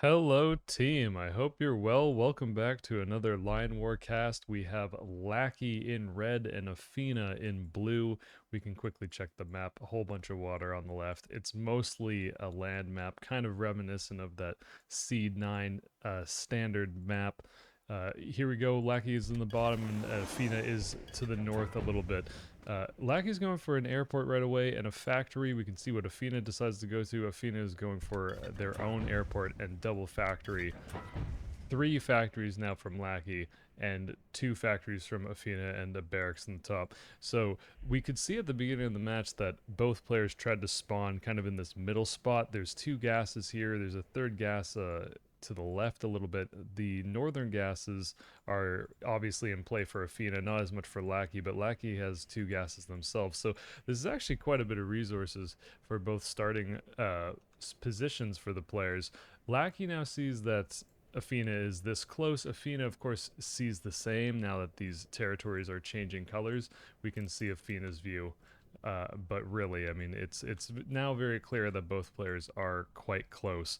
Hello, team. I hope you're well. Welcome back to another Line War cast. We have Laki in red and Afina in blue. We can quickly check the map. A whole bunch of water on the left. It's mostly a land map, kind of reminiscent of that Seed 9 standard map. Here we go. Laki is in the bottom, and Afina is to the north a little bit. Lackey's going for an airport right away and a factory. We can see what Afina decides to go to. Afina is going for their own airport and double factory. Three factories now from Lackey and two factories from Afina and a barracks in the top. So we could see at the beginning of the match that both players tried to spawn kind of in this middle spot. There's two gases here. There's a third gas to the left a little bit. The northern gases are obviously in play for Afina, not as much for Lackey, but Lackey has two gases themselves. So this is actually quite a bit of resources for both starting positions for the players. Lackey now sees that Afina is this close. Afina, of course, sees the same now that these territories are changing colors. We can see Afina's view. But really, I mean, it's now very clear that both players are quite close.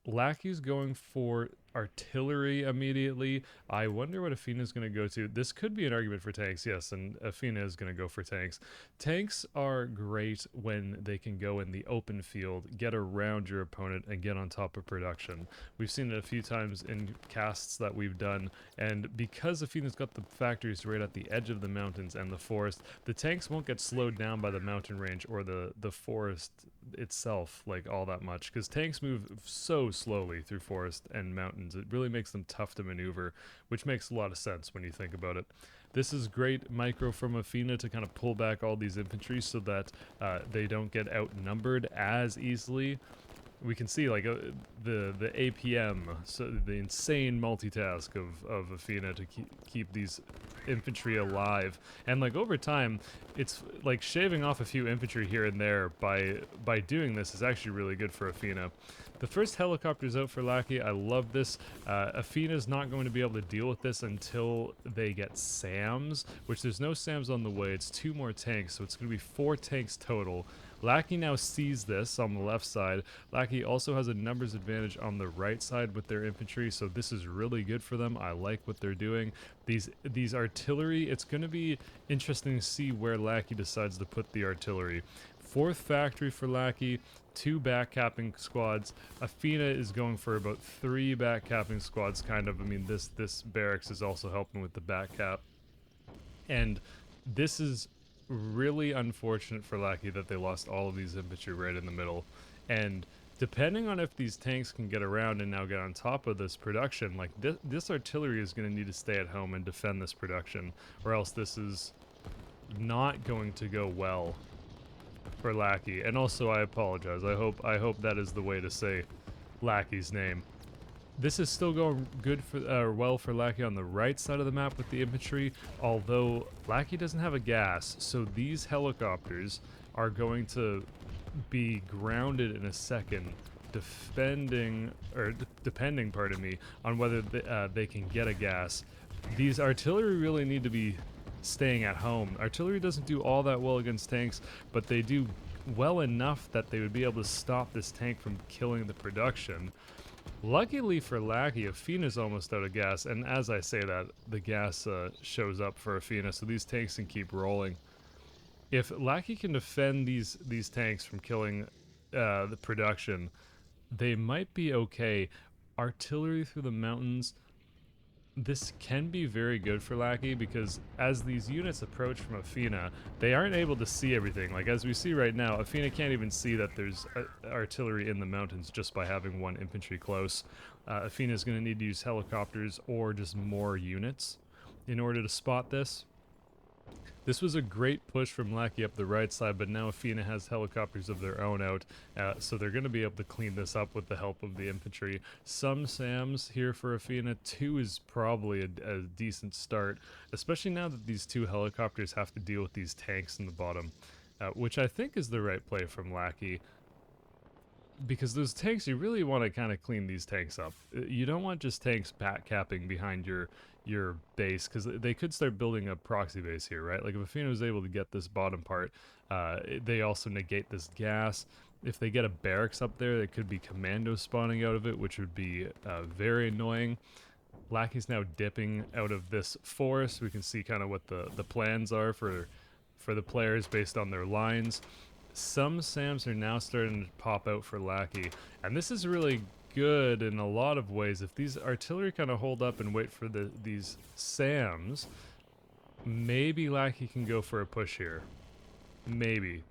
Lackey's going for artillery immediately. I wonder what Afina's going to go to. This could be an argument for tanks, yes, and Afina is going to go for tanks. Tanks are great when they can go in the open field, get around your opponent, and get on top of production. We've seen it a few times in casts that we've done, and because Afina's got the factories right at the edge of the mountains and the forest, the tanks won't get slowed down by the mountain range or the forest itself like all that much, because tanks move so slowly through forest and mountains. It really makes them tough to maneuver, which makes a lot of sense when you think about it. This is great micro from Afina to kind of pull back all these infantry so that they don't get outnumbered as easily. We can see like the APM, so the insane multitask of Afina to keep these infantry alive, and like over time, it's like shaving off a few infantry here and there by doing this is actually really good for Afina. The first helicopter's out for Laki. I love this. Afina's not going to be able to deal with this until they get SAMs, which there's no SAMs on the way. It's two more tanks, so it's going to be 4 tanks total. Laki now sees this on the left side. Laki also has a numbers advantage on the right side with their infantry, so this is really good for them. I like what they're doing. These artillery, it's going to be interesting to see where Laki decides to put the artillery. 4th factory for Laki, 2 backcapping squads. Afina is going for about 3 backcapping squads, kind of. I mean, this barracks is also helping with the backcap. And this is really unfortunate for Laki that they lost all of these infantry right in the middle. And depending on if these tanks can get around and now get on top of this production, like this artillery is going to need to stay at home and defend this production, or else this is not going to go well for Laki. And also, I apologize. I hope that is the way to say Laki's name. This is still going good for well for Laki on the right side of the map with the infantry, although Laki doesn't have a gas, so these helicopters are going to be grounded in a second, depending, pardon me, on whether they can get a gas. These artillery really need to be staying at home. Artillery doesn't do all that well against tanks, but they do well enough that they would be able to stop this tank from killing the production. Luckily for Laki, Afina's almost out of gas, and as I say that, the gas shows up for Afina, so these tanks can keep rolling. If Laki can defend these tanks from killing the production, they might be okay. Artillery through the mountains, this can be very good for Laki because as these units approach from Afina, they aren't able to see everything. Like as we see right now, Afina can't even see that there's artillery in the mountains just by having 1 infantry close. Afina is going to need to use helicopters or just more units in order to spot this. This was a great push from Laki up the right side, but now Afina has helicopters of their own out, so they're going to be able to clean this up with the help of the infantry. Some SAMs here for Afina. 2 is probably a decent start, especially now that these 2 helicopters have to deal with these tanks in the bottom, which I think is the right play from Laki. Because those tanks, you really want to kind of clean these tanks up. You don't want just tanks backcapping behind your base, because they could start building a proxy base here, right? Like if Afina was able to get this bottom part, they also negate this gas. If they get a barracks up there, there could be commandos spawning out of it, which would be very annoying. Lackey's now dipping out of this forest. We can see kind of what the plans are for the players based on their lines. Some SAMs are now starting to pop out for Lackey, and this is really good in a lot of ways. If these artillery kind of hold up and wait for these SAMs, maybe Lackey can go for a push here. Maybe.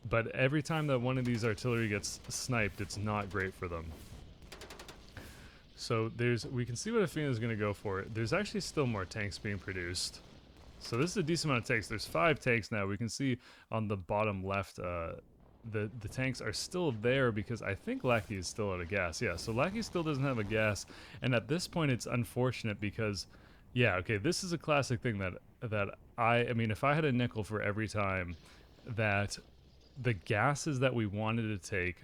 But every time that one of these artillery gets sniped, it's not great for them. So we can see what Afina is going to go for. There's actually still more tanks being produced. So this is a decent amount of tanks. There's 5 tanks now. We can see on the bottom left, the tanks are still there because I think Laki is still out of gas. Yeah, so Laki still doesn't have a gas, and at this point it's unfortunate because, yeah, okay, this is a classic thing that I mean, if I had a nickel for every time that the gases that we wanted to take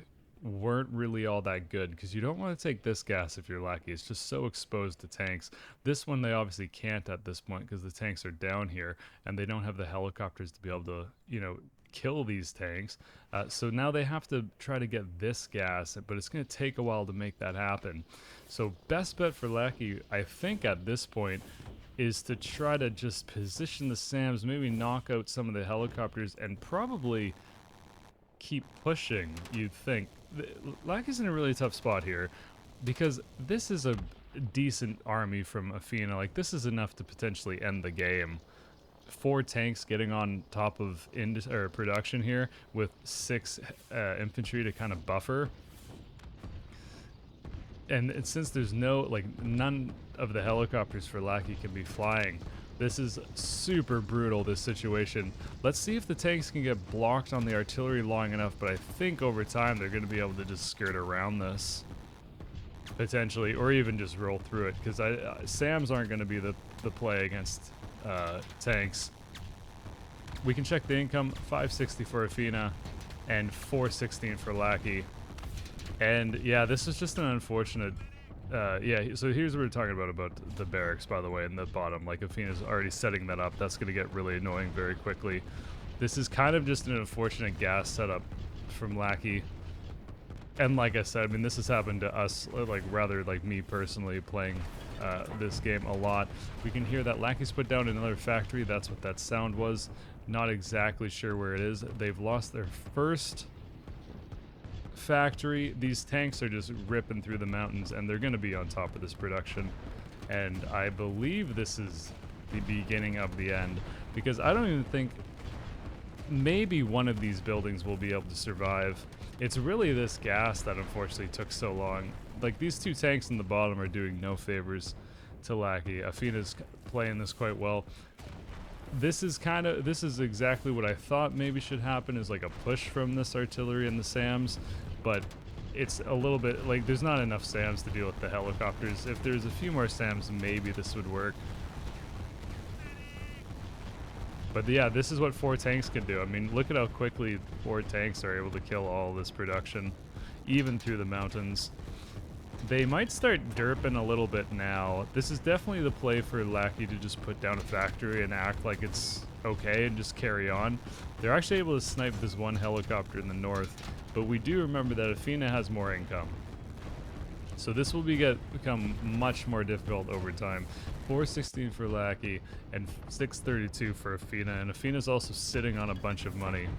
weren't really all that good, because you don't want to take this gas if you're Lucky. It's just so exposed to tanks. This one they obviously can't at this point because the tanks are down here and they don't have the helicopters to be able to, you know, kill these tanks. So now they have to try to get this gas, but it's going to take a while to make that happen. So best bet for Laki, I think at this point, is to try to just position the SAMs, maybe knock out some of the helicopters, and probably keep pushing, you'd think. Laki's in a really tough spot here because this is a decent army from Afina. Like, this is enough to potentially end the game. 4 tanks getting on top of production here with 6 infantry to kind of buffer. And since there's none of the helicopters for Laki can be flying, this is super brutal, this situation. Let's see if the tanks can get blocked on the artillery long enough, but I think over time they're going to be able to just skirt around this. Potentially, or even just roll through it, because SAMs aren't going to be the play against tanks. We can check the income, 560 for Afina, and 416 for Laki. And yeah, this is just an unfortunate... yeah, so here's what we're talking about the barracks, by the way, in the bottom. Like, Afina's already setting that up. That's going to get really annoying very quickly. This is kind of just an unfortunate gas setup from Laki. And like I said, I mean, this has happened to us, rather like me personally playing this game a lot. We can hear that Laki's put down another factory. That's what that sound was. Not exactly sure where it is. They've lost their first factory. These tanks are just ripping through the mountains, and they're going to be on top of this production. And I believe this is the beginning of the end, because I don't even think maybe one of these buildings will be able to survive. It's really this gas that unfortunately took so long. Like, these 2 tanks in the bottom are doing no favors to Laki. Afina's playing this quite well. This is exactly what I thought maybe should happen, is like a push from this artillery and the SAMs, but it's a little bit like there's not enough SAMs to deal with the helicopters. If there's a few more SAMs, maybe this would work. But yeah, this is what 4 tanks can do. I mean, look at how quickly 4 tanks are able to kill all this production, even through the mountains. They might start derping a little bit now. This is definitely the play for Laki to just put down a factory and act like it's okay and just carry on. They're actually able to snipe this one helicopter in the north, but we do remember that Afina has more income. So this will become much more difficult over time. 416 for Laki and 632 for Afina, and Afina's also sitting on a bunch of money.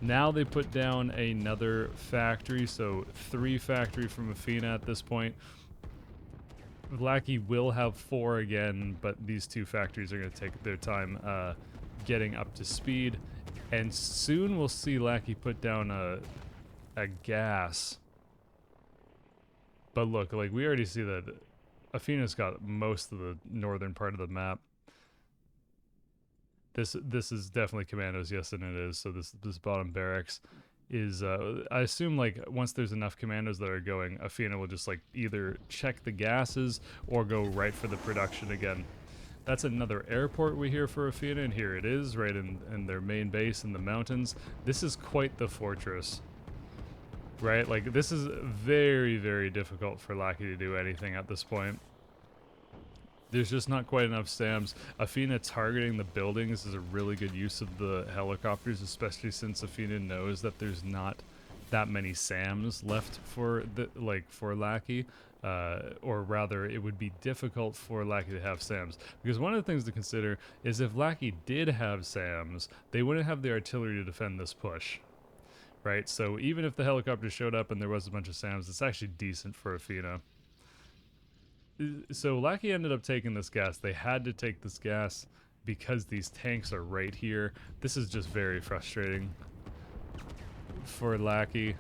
Now they put down another factory, so 3 factory from Afina at this point. Laki will have 4 again, but these 2 factories are going to take their time getting up to speed. And soon we'll see Laki put down a gas. But look, like, we already see that Afina's got most of the northern part of the map. This is definitely commandos, yes, and it is. So this bottom barracks is, I assume, like, once there's enough commandos that are going, Afina will just, like, either check the gases or go right for the production again. That's another airport we hear for Afina, and here it is, right in their main base in the mountains. This is quite the fortress, right? Like, this is very, very difficult for Laki to do anything at this point. There's just not quite enough SAMs. Afina targeting the buildings is a really good use of the helicopters, especially since Afina knows that there's not that many Sams left for the for Laki. Or rather, it would be difficult for Laki to have Sams. Because one of the things to consider is if Laki did have Sams, they wouldn't have the artillery to defend this push. Right? So even if the helicopter showed up and there was a bunch of Sams, it's actually decent for Afina. So Laki ended up taking this gas. They had to take this gas because these tanks are right here. This is just very frustrating for Laki.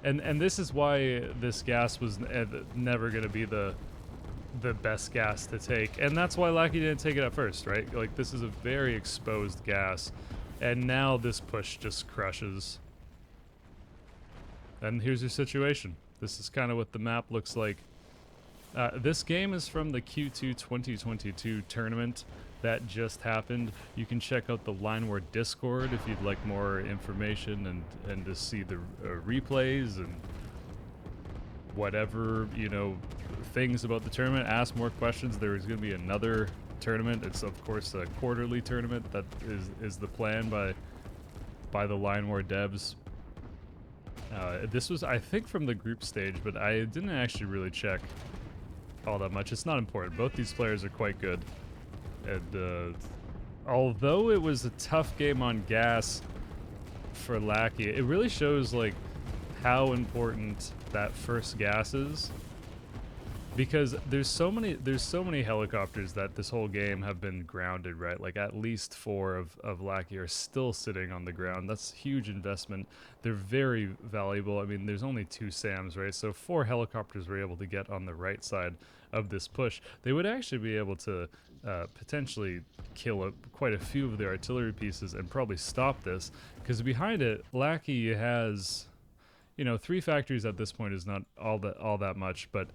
And this is why this gas was never going to be the best gas to take. And that's why Laki didn't take it at first, right? Like, this is a very exposed gas. And now this push just crushes. And here's your situation. This is kind of what the map looks like. This game is from the Q2 2022 tournament that just happened. You can check out the Line War Discord if you'd like more information and to see the replays and whatever, you know, things about the tournament. Ask more questions. There is going to be another tournament. It's of course a quarterly tournament that is the plan by the Line War devs. This was, I think, from the group stage, but I didn't actually really check all that much. It's not important. Both these players are quite good. And although it was a tough game on gas for Laki, it really shows like how important that first gas is. Because there's so many helicopters that this whole game have been grounded, right? Like at least 4 of Laki are still sitting on the ground. That's huge investment. They're very valuable. I mean, there's only 2 SAMs, right? So 4 helicopters were able to get on the right side of this push. They would actually be able to potentially kill quite a few of the artillery pieces and probably stop this. Because behind it, Laki has, you know, 3 factories at this point is not all that much, but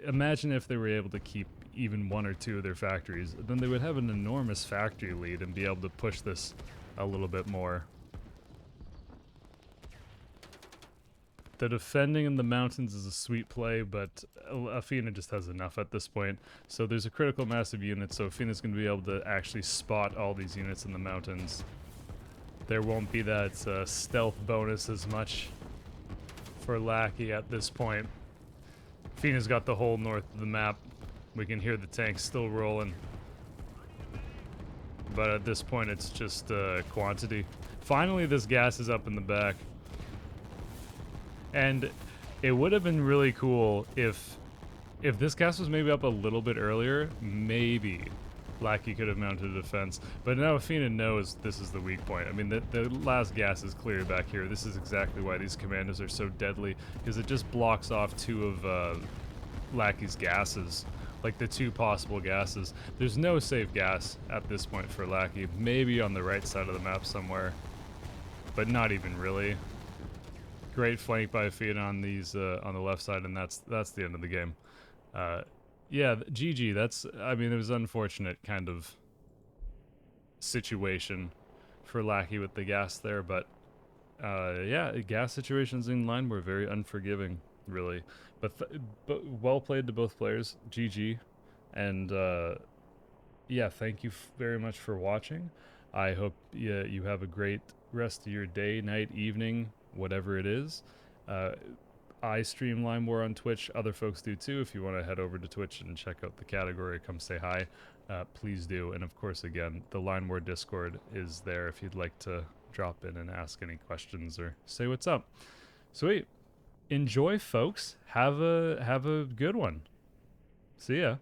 imagine if they were able to keep even 1 or 2 of their factories, then they would have an enormous factory lead and be able to push this a little bit more. The defending in the mountains is a sweet play, but Afina just has enough at this point. So there's a critical mass of units, so Afina's going to be able to actually spot all these units in the mountains. There won't be that stealth bonus as much for Laki at this point. Afina's got the whole north of the map. We can hear the tanks still rolling. But at this point, it's just quantity. Finally, this gas is up in the back. And it would have been really cool if this gas was maybe up a little bit earlier, maybe Laki could have mounted a defense. But now Afina knows this is the weak point. I mean, the last gas is clear back here. This is exactly why these commandos are so deadly, because it just blocks off 2 of Laki's gases, like the 2 possible gases. There's no safe gas at this point for Laki. Maybe on the right side of the map somewhere, but not even really. Great flank by Afina on these on the left side, and that's the end of the game. Yeah, GG. That's, I mean, it was an unfortunate kind of situation for Laki with the gas there, but yeah, gas situations in line were very unforgiving, really. But well played to both players. GG. And yeah, thank you very much for watching. I hope you have a great rest of your day, night, evening, whatever it is. I stream Line War on Twitch. Other folks do too. If you want to head over to Twitch and check out the category, come say hi, please do. And of course, again, the Line War Discord is there if you'd like to drop in and ask any questions or say what's up. Sweet. Enjoy, folks. Have a good one. See ya.